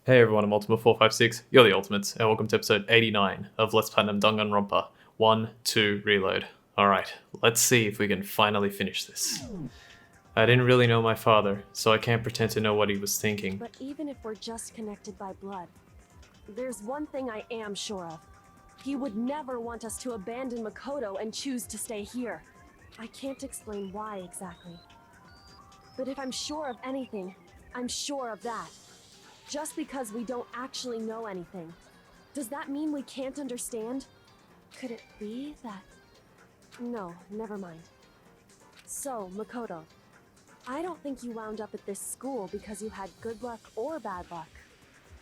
Hey everyone, I'm Ultima456, you're the Ultimates, and welcome to episode 89 of Let's Platinum Danganronpa 1, 2, Reload. Alright, let's see if we can finally finish this. I didn't really know my father, so I can't pretend to know what he was thinking. But even if we're just connected by blood, there's one thing I am sure of. He would never want us to abandon Makoto and choose to stay here. I can't explain why exactly. But if I'm sure of anything, I'm sure of that. Just because we don't actually know anything, does that mean we can't understand? Could it be that... No, never mind. So, Makoto, I don't think you wound up at this school because you had good luck or bad luck.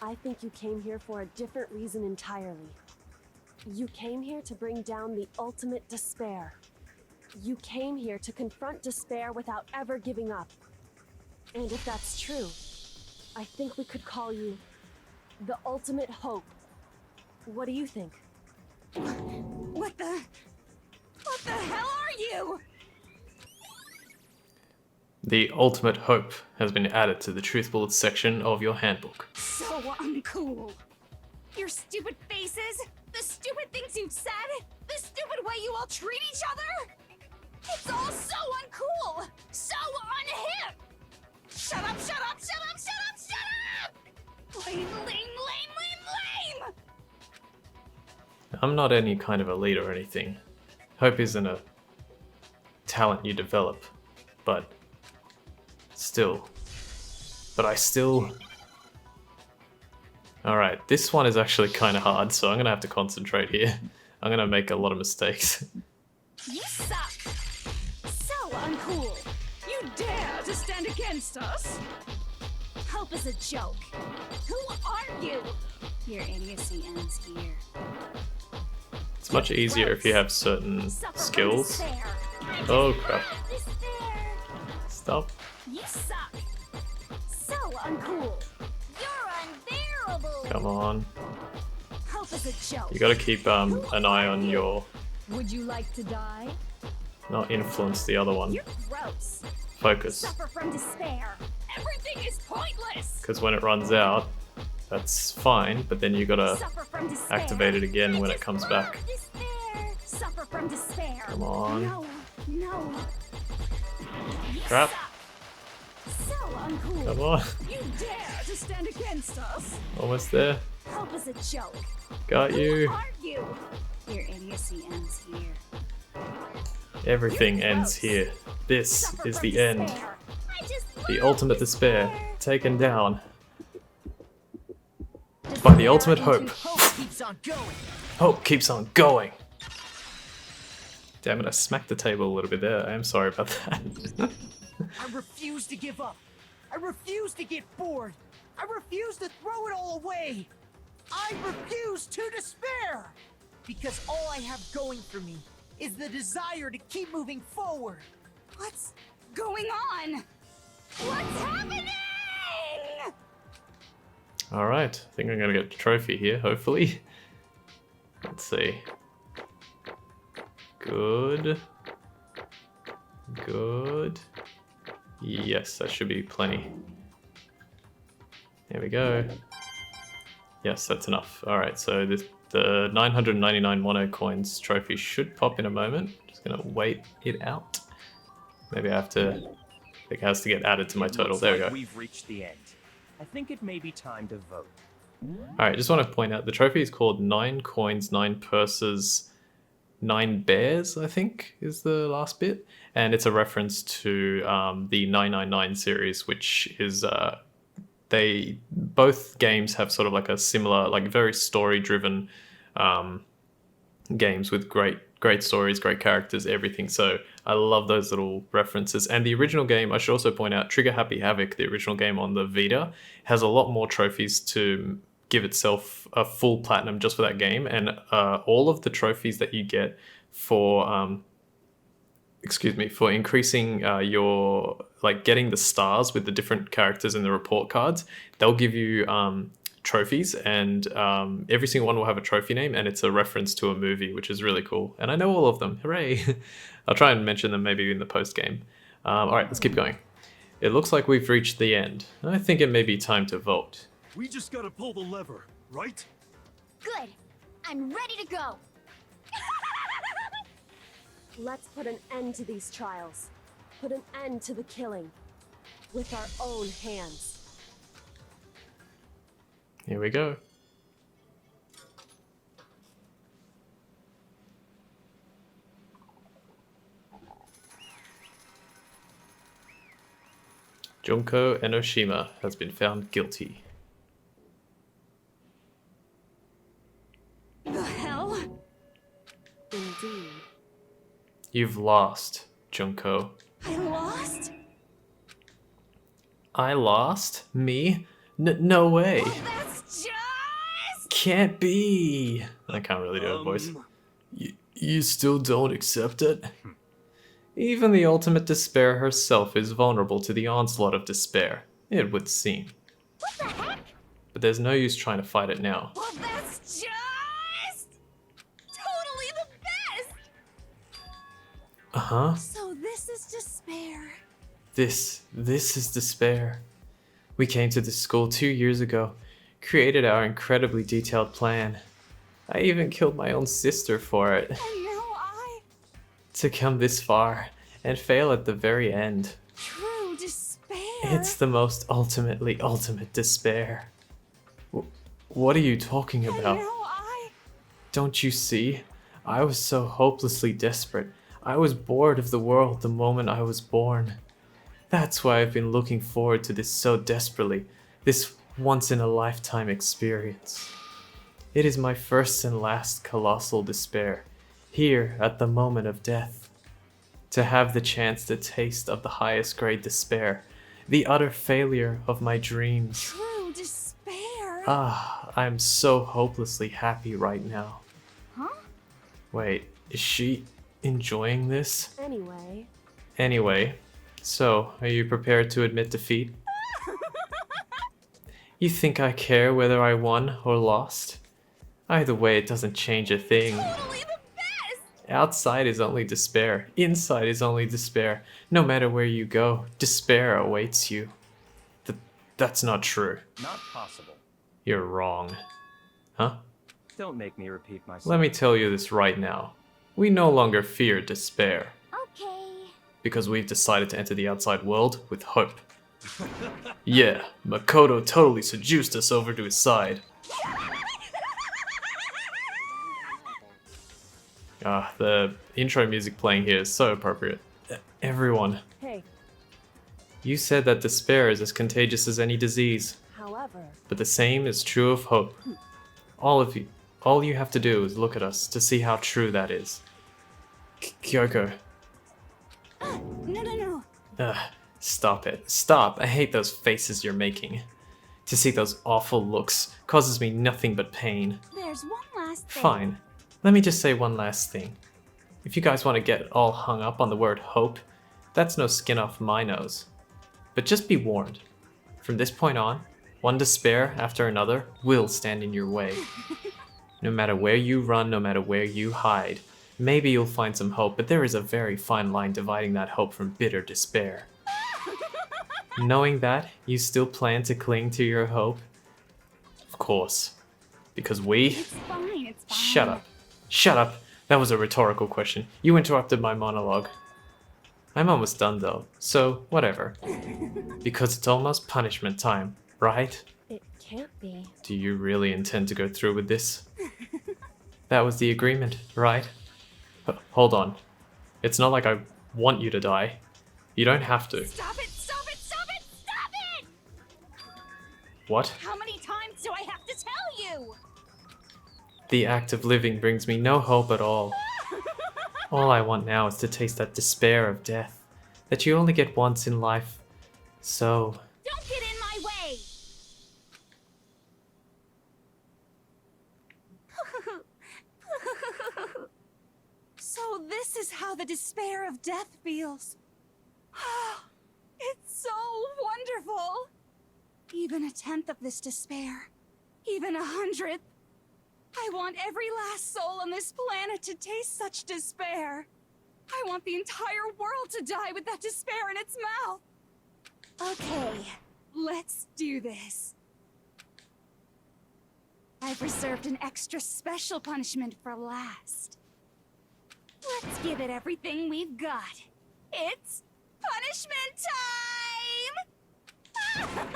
I think you came here for a different reason entirely. You came here to bring down the ultimate despair. You came here to confront despair without ever giving up. And if that's true, I think we could call you the ultimate hope. What do you think? What the hell are you? The ultimate hope has been added to the Truth Bullets section of your handbook. So uncool. Your stupid faces, the stupid things you've said, the stupid way you all treat each other. It's all so uncool, so unhip. Shut up, shut up, shut up, shut up, shut up! Lame, lame, lame, lame, lame! I'm not any kind of a leader or anything. Hope isn't a talent you develop, but I still... Alright, this one is actually kind of hard, so I'm gonna have to concentrate here. I'm gonna make a lot of mistakes. You suck! So uncool! You dare to stand against us? Hope is a joke. Who are you? Your idiocy ends here. It's much easier if you have certain skills. Oh crap. Stop. You suck. So uncool. You're unbearable. Come on. Hope is a joke. You gotta keep an eye on your... Would you like to die? not influence the other one. You're gross. Focus. Suffer from despair. Everything is pointless. Because when it runs out, that's fine, but then you gotta activate it again when it comes back. Despair. Suffer from despair. Come on. No, no. You Crap. suck. So uncool. Come on. You dare to stand against us? Almost there. Hope is a joke. Got you. Who are you? Your idiocy ends here. Everything ends here. This Suffer is from the end. despair. I just The love ultimate despair, taken down by Despair the ultimate into hope. Hope keeps on going. Hope keeps on going. Damn it, I smacked the table a little bit there. I am sorry about that. I refuse to give up. I refuse to get bored. I refuse to throw it all away. I refuse to despair. Because all I have going for me is the desire to keep moving forward. What's going on? What's happening? Alright, I think I'm gonna get a trophy here, hopefully. Let's see. Good. Good. Yes, that should be plenty. There we go. Yes, that's enough. Alright, so the 999 mono coins trophy should pop in a moment. Just gonna wait it out. Maybe I think it has to get added to my total. Looks There we like go. We've reached the end. I think it may be time to vote. Alright, just want to point out the trophy is called 9 coins, 9 purses, 9 bears, I think is the last bit. And it's a reference to the 999 series, which is both games have sort of like a similar, like very story-driven games with great stories, great characters, everything. So I love those little references. And the original game, I should also point out, Trigger Happy Havoc, the original game on the Vita, has a lot more trophies to give itself a full platinum just for that game. And all of the trophies that you get for for increasing your, like getting the stars with the different characters in the report cards, they'll give you trophies, and every single one will have a trophy name, and it's a reference to a movie, which is really cool. And I know all of them. Hooray! I'll try and mention them maybe in the post game. All right, let's keep going. It looks like we've reached the end. I think it may be time to vote. We just gotta pull the lever, right? Good. I'm ready to go. Let's put an end to these trials. Put an end to the killing. With our own hands. Here we go. Junko Enoshima has been found guilty. The hell? Indeed. You've lost, Junko. I lost? I lost? Me? No way. Well, that's just... Can't be. I can't really do a voice. You still don't accept it? Even the ultimate despair herself is vulnerable to the onslaught of despair, it would seem. What the heck? But there's no use trying to fight it now. Well, that's just... totally the best! Uh-huh. So this is despair. This is despair. We came to this school 2 years ago, created our incredibly detailed plan. I even killed my own sister for it. And now I... To come this far, and fail at the very end. True despair. It's the most ultimate despair. What are you talking And about? now I... Don't you see? I was so hopelessly desperate. I was bored of the world the moment I was born. That's why I've been looking forward to this so desperately, this once-in-a-lifetime experience. It is my first and last colossal despair, here at the moment of death. To have the chance to taste of the highest grade despair, the utter failure of my dreams. True despair. Ah, I'm so hopelessly happy right now. Huh? Wait, is she enjoying this? Anyway, So, are you prepared to admit defeat? You think I care whether I won or lost? Either way, it doesn't change a thing. Totally the best! Outside is only despair. Inside is only despair. No matter where you go, despair awaits you. That's not true. Not possible. You're wrong. Huh? Don't make me repeat myself. Let me tell you this right now. We no longer fear despair, Okay. because we've decided to enter the outside world with hope. Yeah, Makoto totally seduced us over to his side. Ah, the intro music playing here is so appropriate. Everyone, hey, you said that despair is as contagious as any disease, however, but the same is true of hope. All you have to do is look at us to see how true that is. Kyoko. No. Stop it. Stop. I hate those faces you're making. To see those awful looks causes me nothing but pain. There's one last thing. Fine. Let me just say one last thing. If you guys want to get all hung up on the word hope, that's no skin off my nose. But just be warned. From this point on, one despair after another will stand in your way. No matter where you run, no matter where you hide, maybe you'll find some hope, but there is a very fine line dividing that hope from bitter despair. Knowing that, you still plan to cling to your hope? Of course. Because we... It's fine. Shut up. Shut up. That was a rhetorical question. You interrupted my monologue. I'm almost done though, so whatever. Because it's almost punishment time, right? it can't be. Do you really intend to go through with this? That was the agreement, right? Hold on. It's not like I want you to die. You don't have to. Stop it! Stop it! Stop it! Stop it! What? How many times do I have to tell you? The act of living brings me no hope at all. All I want now is to taste that despair of death that you only get once in life. So, Don't get in my way! So this is how the despair of death feels. It's so wonderful! Even a tenth of this despair, even 100th. I want every last soul on this planet to taste such despair. I want the entire world to die with that despair in its mouth. Okay, let's do this. I've reserved an extra special punishment for last. Let's give it everything we've got. It's punishment time!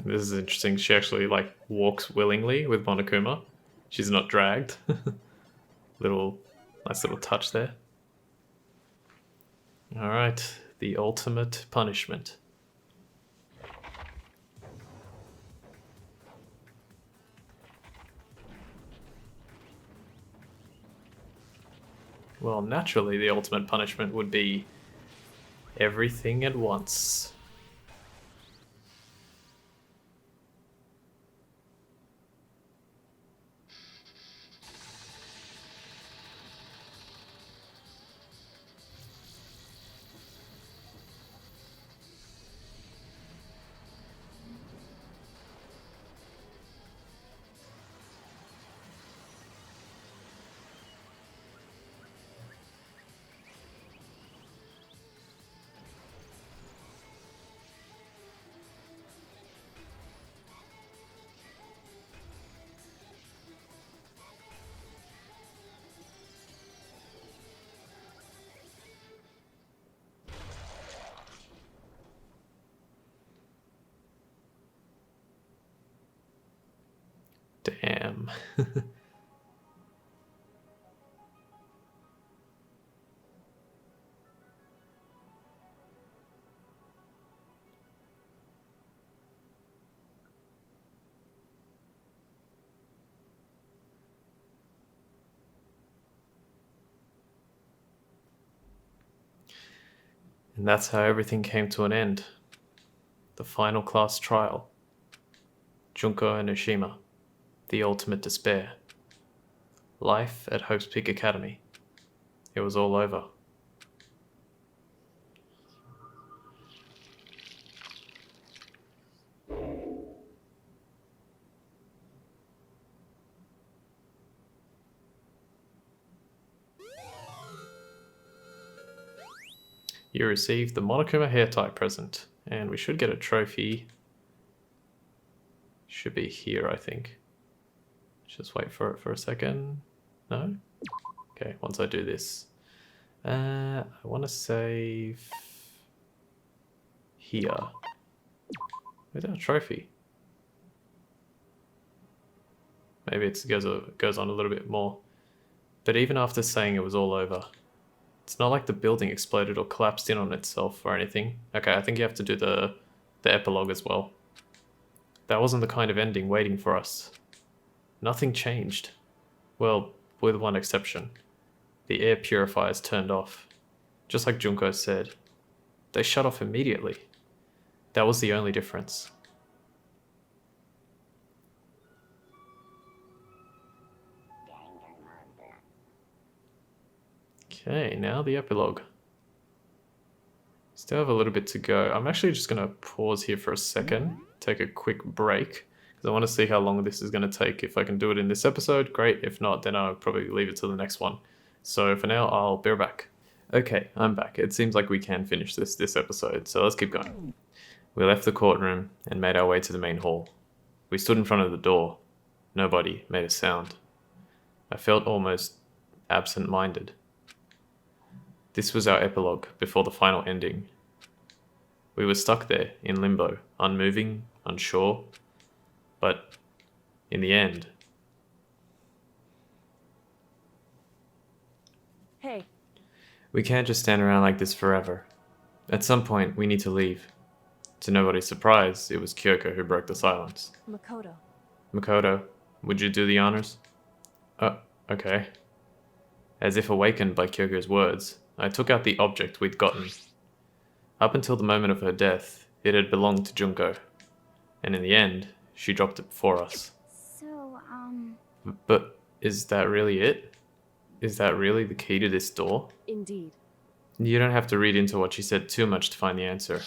This is interesting. She actually like walks willingly with Monokuma. She's not dragged. Nice little touch there. All right, the ultimate punishment. Well, naturally, the ultimate punishment would be everything at once. Damn. And that's how everything came to an end. The final class trial. Junko and Oshima. The ultimate despair. Life at Hope's Peak Academy. It was all over. You received the Monokuma hair tie present, and we should get a trophy. Should be here, I think. Just wait for it for a second. No? Okay, once I do this. I want to save here. Where's our trophy? Maybe it goes on a little bit more. But even after saying it was all over, it's not like the building exploded or collapsed in on itself or anything. Okay, I think you have to do the epilogue as well. That wasn't the kind of ending waiting for us. Nothing changed. Well, with one exception. The air purifiers turned off. Just like Junko said. They shut off immediately. That was the only difference. Okay, now the epilogue. Still have a little bit to go. I'm actually just going to pause here for a second, take a quick break, because I want to see how long this is going to take. If I can do it in this episode, great. If not, then I'll probably leave it to the next one. So for now, I'll be right back. Okay, I'm back. It seems like we can finish this episode, so let's keep going. We left the courtroom and made our way to the main hall. We stood in front of the door. Nobody made a sound. I felt almost absent-minded. This was our epilogue before the final ending. We were stuck there in limbo, unmoving, unsure, but in the end... Hey, We can't just stand around like this forever. At some point, we need to leave. To nobody's surprise, it was Kyoko who broke the silence. Makoto. Makoto, would you do the honors? Okay. As if awakened by Kyoko's words, I took out the object we'd gotten. Up until the moment of her death, it had belonged to Junko. And in the end, she dropped it before us. So, But is that really it? Is that really the key to this door? Indeed. You don't have to read into what she said too much to find the answer.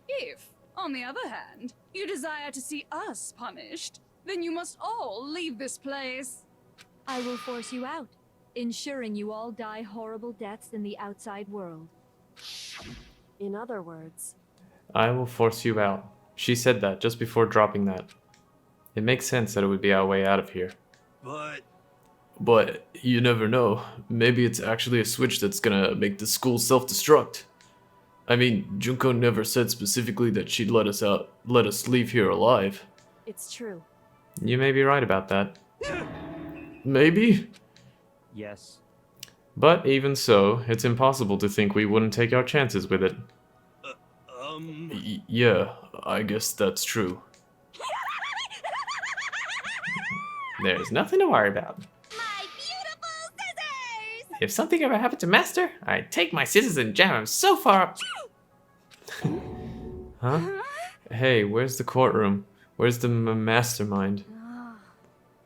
If, on the other hand, you desire to see us punished, then you must all leave this place. I will force you out, ensuring you all die horrible deaths in the outside world. In other words, I will force you out, She said that just before dropping that. It makes sense that it would be our way out of here. But But you never know. Maybe it's actually a switch that's gonna make the school self-destruct. I mean, Junko never said specifically that she'd let us leave here alive. It's true. You may be right about that. Maybe? Yes. But even so, it's impossible to think we wouldn't take our chances with it. Yeah, I guess that's true. There's nothing to worry about. My beautiful scissors! If something ever happened to Master, I'd take my scissors and jam him so far up. Huh? Hey, where's the courtroom? Where's the mastermind?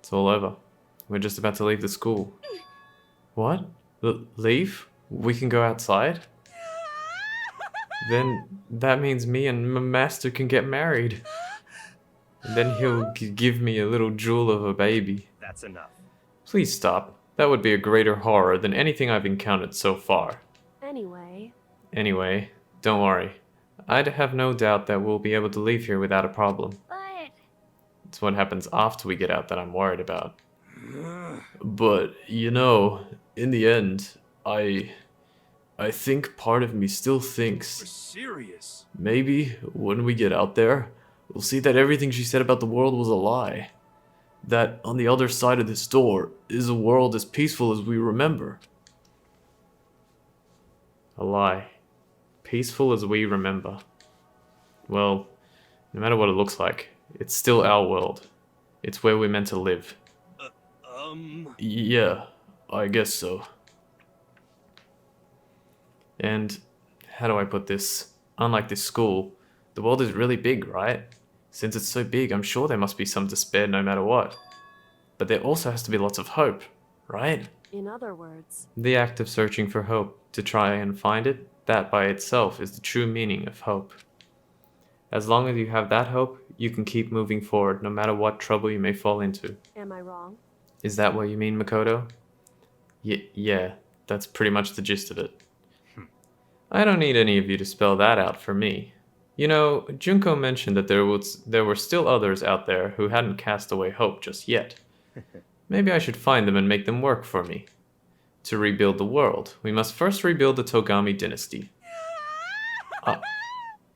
It's all over. We're just about to leave the school. What? Leave? We can go outside? Then that means me and Master can get married. And then he'll give me a little jewel of a baby. That's enough. Please stop. That would be a greater horror than anything I've encountered so far. Anyway, Don't worry. I'd have no doubt that we'll be able to leave here without a problem. But It's what happens after we get out that I'm worried about. But, you know, in the end, I think part of me still we're thinks serious. maybe when we get out there, we'll see that everything she said about the world was a lie. That on the other side of this door is a world as peaceful as we remember. A lie. Peaceful as we remember. Well, no matter what it looks like, it's still our world. It's where we're meant to live. Yeah, I guess so. And how do I put this? Unlike this school, the world is really big, right? Since it's so big, I'm sure there must be some despair no matter what. But there also has to be lots of hope, right? in other words, The act of searching for hope to try and find it, that by itself is the true meaning of hope. As long as you have that hope, you can keep moving forward no matter what trouble you may fall into. am I wrong? Is that what you mean, Makoto? Yeah, that's pretty much the gist of it. I don't need any of you to spell that out for me. You know, Junko mentioned that there were still others out there who hadn't cast away hope just yet. Maybe I should find them and make them work for me. To rebuild the world, we must first rebuild the Togami dynasty.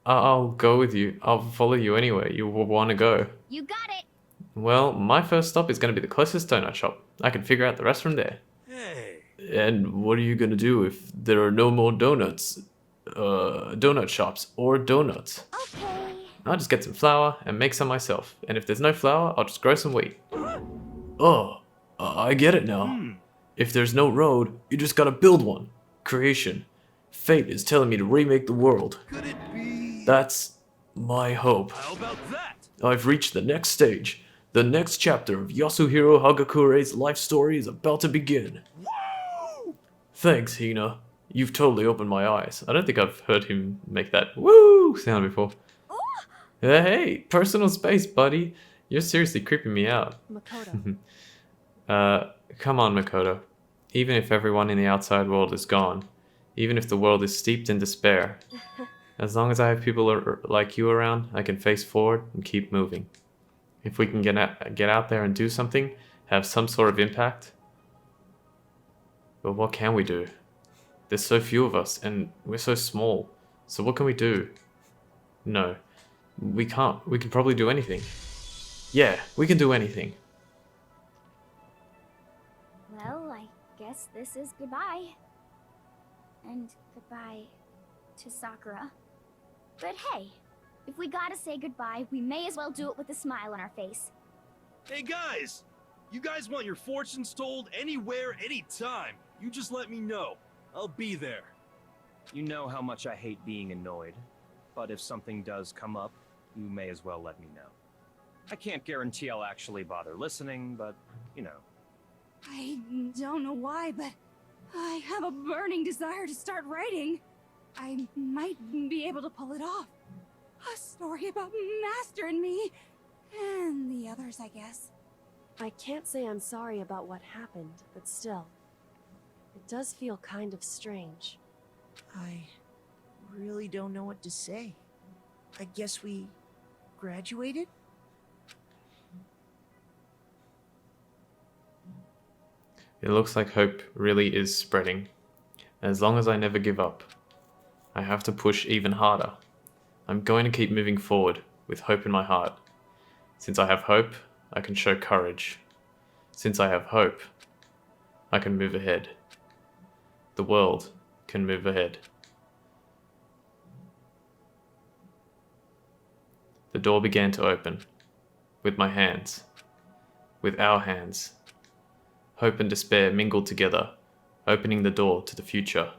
I'll go with you. I'll follow you anyway. You will want to go. you got it. Well, my first stop is going to be the closest donut shop. I can figure out the rest from there. Hey, And what are you going to do if there are no more donuts? Donut shops or donuts? Okay. I'll just get some flour and make some myself. And if there's no flour, I'll just grow some wheat. Oh, I get it now. If there's no road, you just gotta build one. Creation. Fate is telling me to remake the world. could it be? That's my hope. How about that? I've reached the next stage. The next chapter of Yasuhiro Hagakure's life story is about to begin. Woo! Thanks, Hina. You've totally opened my eyes. I don't think I've heard him make that woo sound before. Hey, personal space, buddy. You're seriously creeping me out. Makoto. Come on, Makoto. Even if everyone in the outside world is gone, even if the world is steeped in despair, as long as I have people like you around, I can face forward and keep moving. If we can get out there and do something, have some sort of impact. But what can we do? There's so few of us, and we're so small. So what can we do? No, we can't. We can probably do anything. Yeah, we can do anything. Well, I guess this is goodbye. And goodbye to Sakura. But hey, if we gotta say goodbye, we may as well do it with a smile on our face. Hey guys! You guys want your fortunes told anywhere, anytime. You just let me know. I'll be there. You know how much I hate being annoyed, but if something does come up, you may as well let me know. I can't guarantee I'll actually bother listening, but, you know. I don't know why, but I have a burning desire to start writing. I might be able to pull it off. A story about Master and me, and the others, I guess. I can't say I'm sorry about what happened, but still. It does feel kind of strange. I really don't know what to say. I guess we graduated? It looks like hope really is spreading. As long as I never give up, I have to push even harder. I'm going to keep moving forward with hope in my heart. Since I have hope, I can show courage. Since I have hope, I can move ahead. The world can move ahead. The door began to open. With my hands. With our hands. Hope and despair mingled together, opening the door to the future.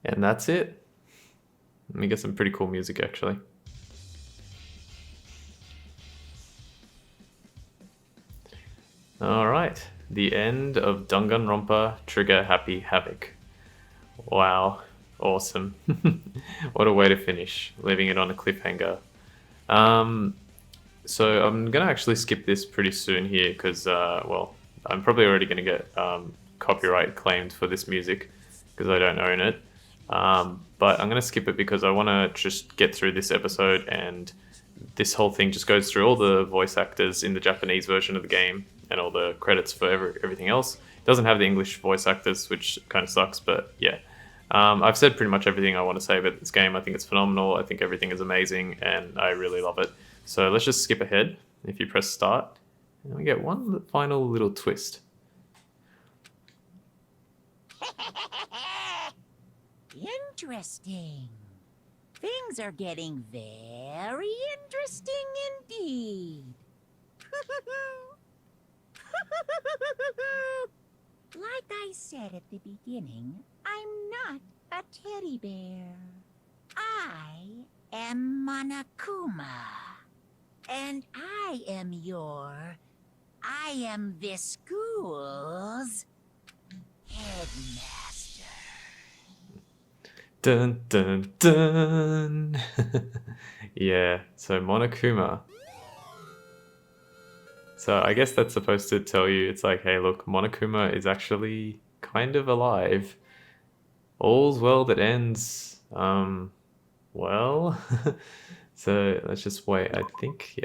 And that's it. Let me get some pretty cool music actually. Alright, the end of Danganronpa Trigger Happy Havoc. Wow, awesome. What a way to finish, leaving it on a cliffhanger. So I'm going to actually skip this pretty soon here because, well, I'm probably already going to get copyright claimed for this music because I don't own it. But I'm going to skip it because I want to just get through this episode, and this whole thing just goes through all the voice actors in the Japanese version of the game and all the credits for everything else. It doesn't have the English voice actors, which kind of sucks, but yeah. I've said pretty much everything I want to say about this game. I think it's phenomenal. I think everything is amazing, and I really love it. So let's just skip ahead. If you press start, and we get one final little twist. Interesting. Things are getting very interesting indeed. Like I said at the beginning, I'm not a teddy bear. I am Monokuma. And I am this school's headmaster. Dun dun dun. Yeah, so Monokuma. So I guess that's supposed to tell you, it's like, hey look, Monokuma is actually kind of alive. All's well that ends well. So let's just wait. I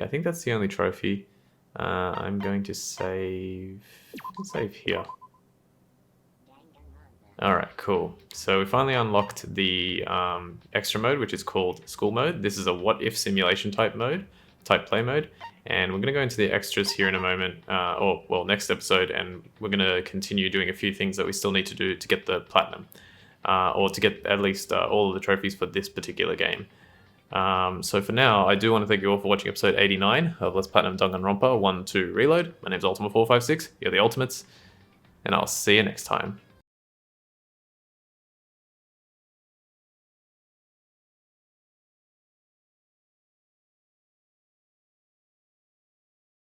think that's the only trophy. I'm going to save here. Alright, cool. So we finally unlocked the extra mode, which is called School Mode. This is a what-if simulation type play mode. And we're going to go into the extras here in a moment, or, well, next episode, and we're going to continue doing a few things that we still need to do to get the platinum, or to get at least all of the trophies for this particular game. So for now, I do want to thank you all for watching episode 89 of Let's Platinum Danganronpa 1-2 Reload. My name's Ultima456, you're the Ultimates, and I'll see you next time.